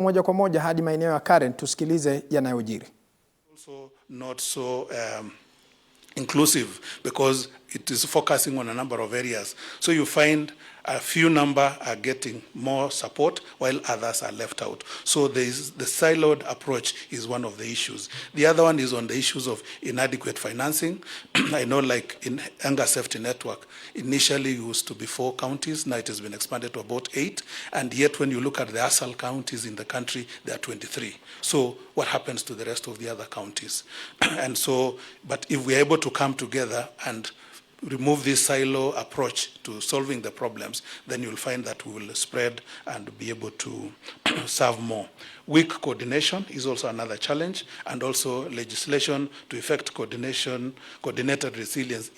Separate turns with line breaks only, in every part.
Moja kwa moja hadi maeneo ya Karen tusikilize yanayojiri.
Also not so inclusive because it is focusing on a number of areas. So you find a few number are getting more support while others are left out. So the siloed approach is one of the issues. The other one is on the issues of inadequate financing. I know like in Hunger Safety Network, initially used to be 4 counties, now it has been expanded to about 8, and yet when you look at the ASAL counties in the country, there are 23. So what happens to the rest of the other counties? And so, but if we're able to come together and remove this silo approach to solving the problems, then you'll find that we will spread and be able to serve more. Weak coordination is also another challenge, and also legislation to effect coordinated resilience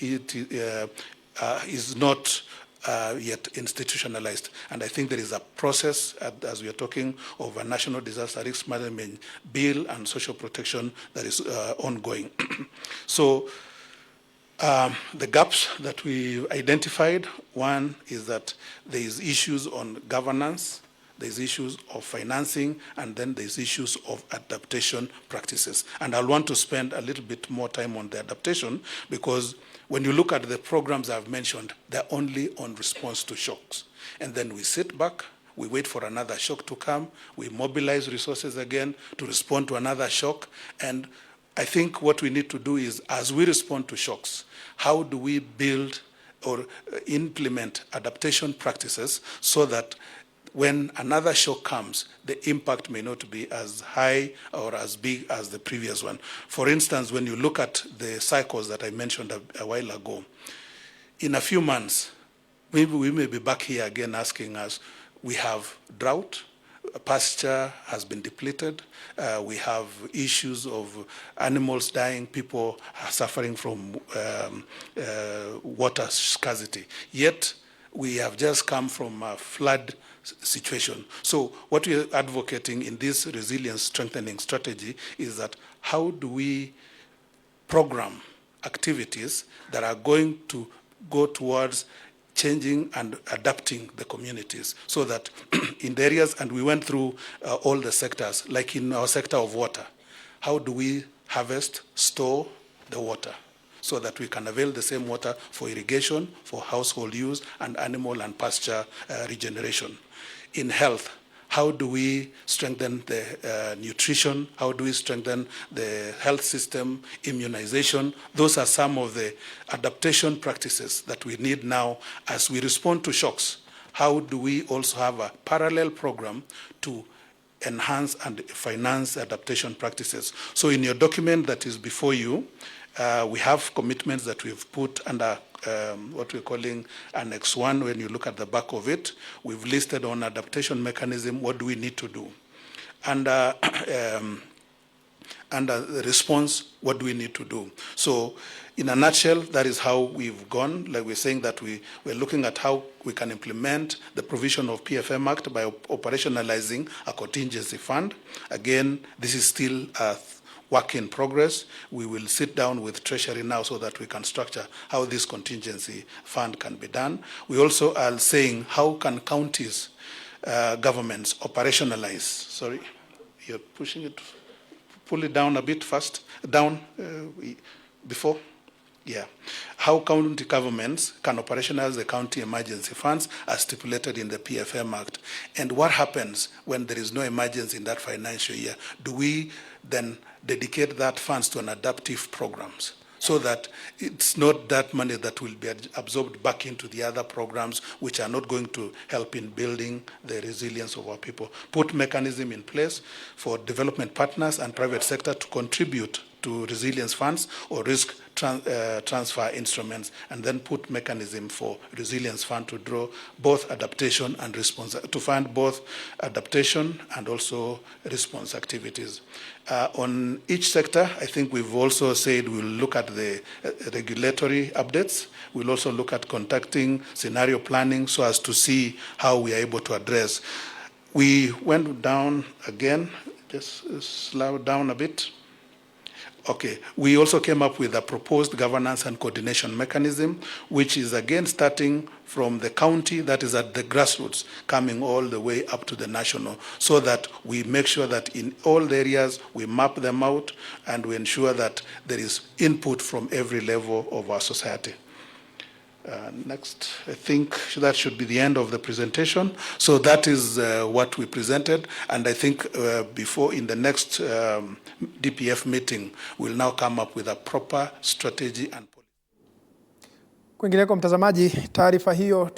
is not yet institutionalized. And I think there is a process, as we are talking of a national disaster risk management bill and social protection that is ongoing. So, the gaps that we identified, one is that there is issues on governance, there's issues of financing, and then there's issues of adaptation practices. And I'll want to spend a little bit more time on the adaptation because when you look at the programs I've mentioned, they're only on response to shocks. And then we sit back, we wait for another shock to come, we mobilize resources again to respond to another shock, and I think what we need to do is, as we respond to shocks, how do we build or implement adaptation practices so that when another shock comes, the impact may not be as high or as big as the previous one. For instance, when you look at the cycles that I mentioned a while ago, in a few months, maybe we may be back here again asking us, we have drought, pasture has been depleted, we have issues of animals dying, people are suffering from water scarcity. Yet, we have just come from a flood situation. So what we are advocating in this resilience strengthening strategy is that how do we program activities that are going to go towards changing and adapting the communities so that in the areas, and we went through all the sectors, like in our sector of water, how do we harvest, store the water so that we can avail the same water for irrigation, for household use, and animal and pasture regeneration. In health, how do we strengthen the nutrition? How do we strengthen the health system, immunization? Those are some of the adaptation practices that we need now as we respond to shocks. How do we also have a parallel program to enhance and finance adaptation practices? So in your document that is before you, we have commitments that we've put under what we're calling Annex 1. When you look at the back of it, we've listed on adaptation mechanism, what do we need to do? And the response, what do we need to do? So in a nutshell, that is how we've gone. Like we're saying that we're looking at how we can implement the provision of PFM Act by operationalizing a contingency fund. Again, this is still a work in progress. We will sit down with Treasury now so that we can structure how this contingency fund can be done. We also are saying how can counties, governments operationalize, sorry, you're pushing it, pull it down a bit fast, down before. Yeah. How county governments can operationalize the county emergency funds as stipulated in the PFM Act. And what happens when there is no emergency in that financial year? Do we then dedicate that funds to an adaptive programs so that it's not that money that will be absorbed back into the other programs which are not going to help in building the resilience of our people? Put mechanism in place for development partners and private sector to contribute to resilience funds or risk transfer instruments, and then put mechanism for resilience fund to draw both adaptation and response, to fund both adaptation and also response activities. On each sector, I think we've also said we'll look at the regulatory updates. We'll also look at conducting scenario planning so as to see how we are able to address. We went down again, just slow down a bit. Okay, we also came up with a proposed governance and coordination mechanism, which is again starting from the county, that is at the grassroots, coming all the way up to the national, so that we make sure that in all the areas we map them out and we ensure that there is input from every level of our society. Next, I think that should be the end of the presentation. So that is what we presented, and I think before in the next DPF meeting, we'll now come up with a proper strategy and policy.
Kwingineko mtazamaji, taarifa hiyo